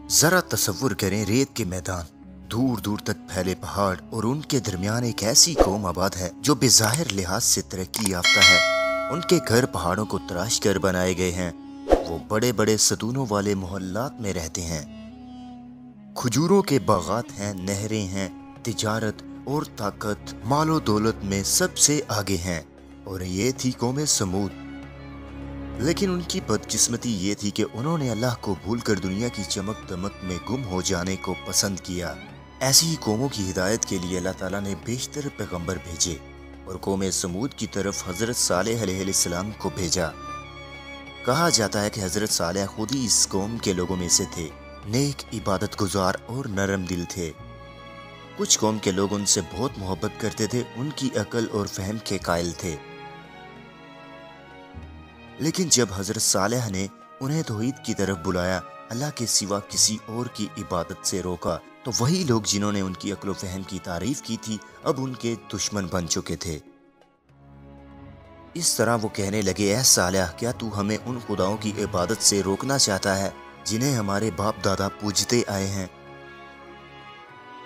जरा तसव्वुर करें रेत के मैदान, दूर दूर तक फैले पहाड़ और उनके दरमियान एक ऐसी कौम आबाद है जो बेज़ाहिर लिहाज से तरक्की याफ्ता है। उनके घर पहाड़ों को तराश कर बनाए गए हैं। वो बड़े बड़े सतूनों वाले मोहल्लात में रहते हैं। खजूरों के बागात हैं, नहरें हैं, तिजारत और ताकत मालो दौलत में सबसे आगे हैं। और ये थी कौम समूद। लेकिन उनकी बदकिस्मती ये थी कि उन्होंने अल्लाह को भूलकर दुनिया की चमक दमक में गुम हो जाने को पसंद किया। ऐसी ही कौमों की हिदायत के लिए अल्लाह ताला ने बेशतर पैगंबर भेजे और कौम समूद की तरफ हज़रत सालेह अलैहिस्सलाम को भेजा। कहा जाता है कि हज़रत सालेह खुद ही इस कौम के लोगों में से थे। नेक, इबादत गुजार और नरम दिल थे। कुछ कौम के लोग उनसे बहुत मोहब्बत करते थे, उनकी अकल और फहम के कायल थे। लेकिन जब हज़रत सालेह ने उन्हें तौहीद की तरफ बुलाया, अल्लाह के सिवा किसी और की इबादत से रोका, तो वही लोग जिन्होंने उनकी अक्ल व फहम की तारीफ की थी अब उनके दुश्मन बन चुके थे। इस तरह वो कहने लगे, ऐ सालेह, क्या तू हमें उन खुदाओं की इबादत से रोकना चाहता है जिन्हें हमारे बाप दादा पूजते आए हैं?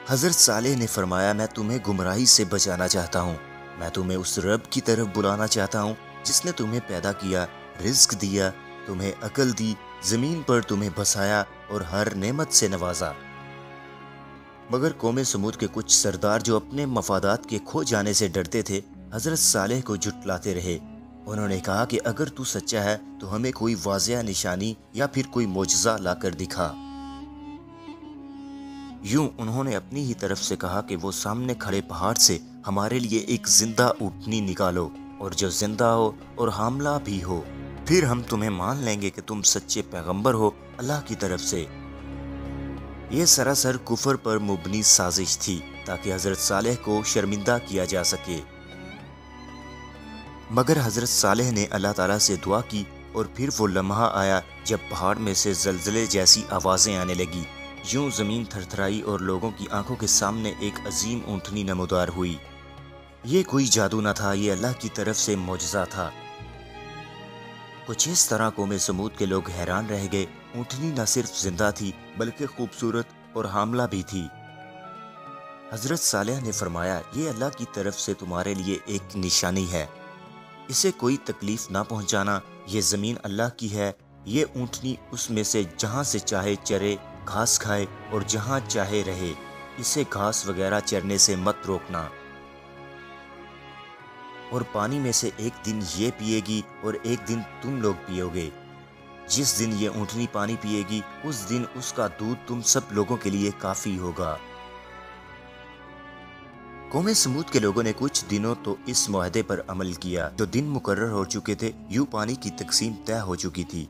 हज़रत सालेह ने फरमाया, मैं तुम्हें गुमराही से बचाना चाहता हूँ। मैं तुम्हें उस रब की तरफ बुलाना चाहता हूँ जिसने तुम्हें पैदा किया, रिज्क दिया, तुम्हें अकल दी, जमीन पर तुम्हें बसाया और हर नेमत से नवाजा। मगर कौम समूद के कुछ सरदार जो अपने मफादात के खो जाने से डरते थे, हज़रत सालेह को झुटलाते रहे। उन्होंने कहा कि अगर तू सच्चा है तो हमें कोई वाज़िया निशानी या फिर कोई मोजज़ा लाकर दिखा। यूं उन्होंने अपनी ही तरफ से कहा कि वो सामने खड़े पहाड़ से हमारे लिए एक जिंदा ऊँटनी निकालो और जो जिंदा हो और हामला भी हो, फिर हम तुम्हें मान लेंगे कि तुम सच्चे पैगंबर हो अल्लाह की तरफ से। ये सरासर कुफर पर मुबनी साजिश थी ताकि हज़रत सालेह को शर्मिंदा किया जा सके। मगर हज़रत सालेह ने अल्लाह ताला से दुआ की और फिर वो लम्हा आया जब पहाड़ में से ज़लज़ले जैसी आवाज़ें आने लगी। यूं ज़मीन थरथराई और लोगों की आंखों के सामने एक अजीम ऊँटनी नमूदार हुई। ये कोई जादू न था, ये अल्लाह की तरफ से मोजज़ा था। कुछ इस तरह कौम समूद के लोग हैरान रह गए। ऊँटनी न सिर्फ जिंदा थी बल्कि खूबसूरत और हामला भी थी। हज़रत सालेह ने फरमाया, ये अल्लाह की तरफ से तुम्हारे लिए एक निशानी है, इसे कोई तकलीफ ना पहुंचाना। ये ज़मीन अल्लाह की है, ये ऊँटनी उसमें से जहाँ से चाहे चरे, घास खाए और जहाँ चाहे रहे। इसे घास वगैरह चरने से मत रोकना। और पानी में से एक दिन ये पिएगी और एक दिन तुम लोग पियोगे। जिस दिन ये ऊँटनी पानी पिएगी उस दिन उसका दूध तुम सब लोगों के लिए काफ़ी होगा। कौम समूद के लोगों ने कुछ दिनों तो इस मुआहदे पर अमल किया। जो दिन मुकर्रर हो चुके थे, यूं पानी की तकसीम तय हो चुकी थी।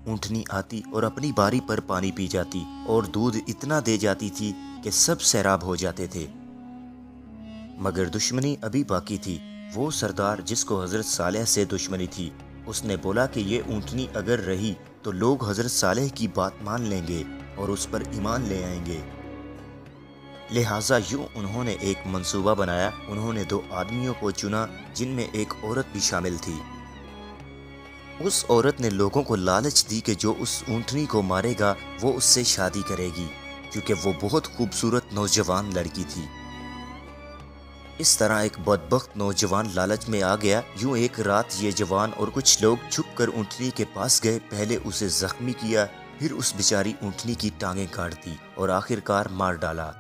ऊँटनी आती और अपनी बारी पर पानी पी जाती और दूध इतना दे जाती थी कि सब सैराब हो जाते थे। मगर दुश्मनी अभी बाकी थी। वो सरदार जिसको हज़रत सालेह से दुश्मनी थी, उसने बोला कि ये ऊँटनी अगर रही तो लोग हज़रत सालेह की बात मान लेंगे और उस पर ईमान ले आएंगे। लिहाजा यूं उन्होंने एक मंसूबा बनाया। उन्होंने 2 आदमियों को चुना जिनमें एक औरत भी शामिल थी। उस औरत ने लोगों को लालच दी कि जो उस ऊँटनी को मारेगा वो उससे शादी करेगी, क्योंकि वो बहुत खूबसूरत नौजवान लड़की थी। इस तरह एक बदबख्त नौजवान लालच में आ गया। यूं एक रात ये जवान और कुछ लोग छुपकर ऊँटनी के पास गए। पहले उसे जख्मी किया, फिर उस बेचारी ऊँटनी की टांगें काट दी और आखिरकार मार डाला।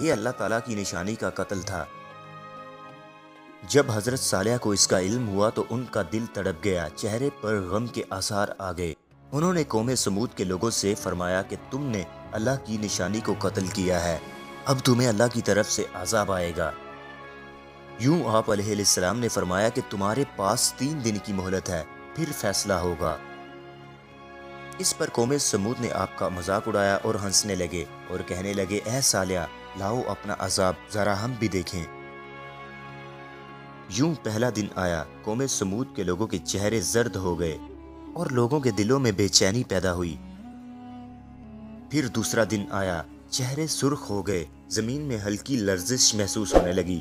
ये अल्लाह ताला की निशानी का कत्ल था। जब हज़रत सालेह को इसका इल्म हुआ तो उनका दिल तड़प गया, चेहरे पर गम के आसार आ गए। उन्होंने कौम समूद के लोगों से फरमाया कि तुमने अल्लाह की निशानी को कत्ल किया है, अब तुम्हें अल्लाह की तरफ से अज़ाब आएगा। यूं आप अलैहिस्सलाम ने फरमाया कि तुम्हारे पास 3 दिन की मोहलत है, फिर फैसला होगा। इस पर कौम समूद ने आपका मजाक उड़ाया और हंसने लगे और कहने लगे, ऐ सालेह, लाओ अपना अजाब जरा हम भी देखें। यूं पहला दिन आया। कौम समूद के लोगों के चेहरे जर्द हो गए और लोगों के दिलों में बेचैनी पैदा हुई। फिर दूसरा दिन आया, चेहरे सुर्ख हो गए, जमीन में हल्की लर्जिश महसूस होने लगी।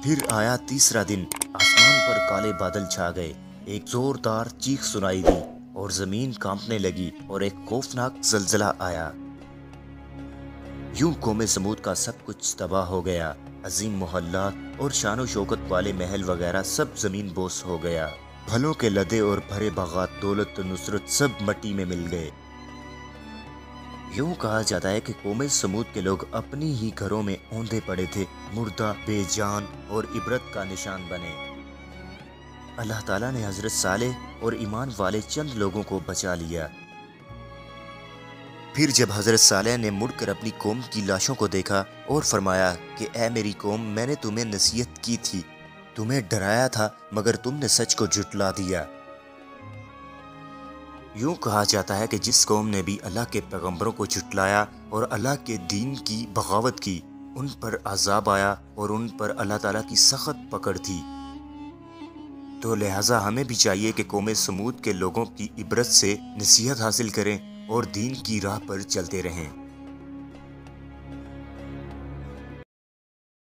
फिर आया तीसरा दिन, आसमान पर काले बादल छा गए, एक जोरदार चीख सुनाई दी اور زمین کانپنے لگی اور ایک خوفناک زلزلہ آیا۔ یوں قوم سمود کا سب کچھ تباہ ہو گیا۔ عظیم محلات اور شان و شوکت والے محل وغیرہ سب زمین بوس ہو گیا۔ پھلوں کے لدے اور بھرے باغات، دولت و نصرت سب مٹی میں مل گئے۔ یوں کہا جاتا ہے کہ قوم سمود کے لوگ اپنی ہی گھروں میں اوندھے پڑے تھے، مردہ، بے جان اور عبرت کا نشان بنے۔ اللہ تعالیٰ نے حضرت صالح اور ایمان والے چند لوگوں کو بچا لیا۔ پھر جب حضرت صالح نے مڑ کر اپنی قوم کی لاشوں کو دیکھا اور فرمایا کہ اے میری قوم، میں نے تمہیں نصیحت کی تھی، تمہیں ڈرایا تھا، مگر تم نے سچ کو جھٹلا دیا۔ یوں کہا جاتا ہے کہ جس قوم نے بھی اللہ کے پیغمبروں کو جھٹلایا اور اللہ کے دین کی بغاوت کی، ان پر عذاب آیا اور ان پر اللہ تعالیٰ کی سخت پکڑ تھی۔ تو لہٰذا ہمیں بھی چاہیے کہ قوم سمود کے لوگوں کی عبرت سے نصیحت حاصل کریں اور دین کی راہ پر چلتے رہیں۔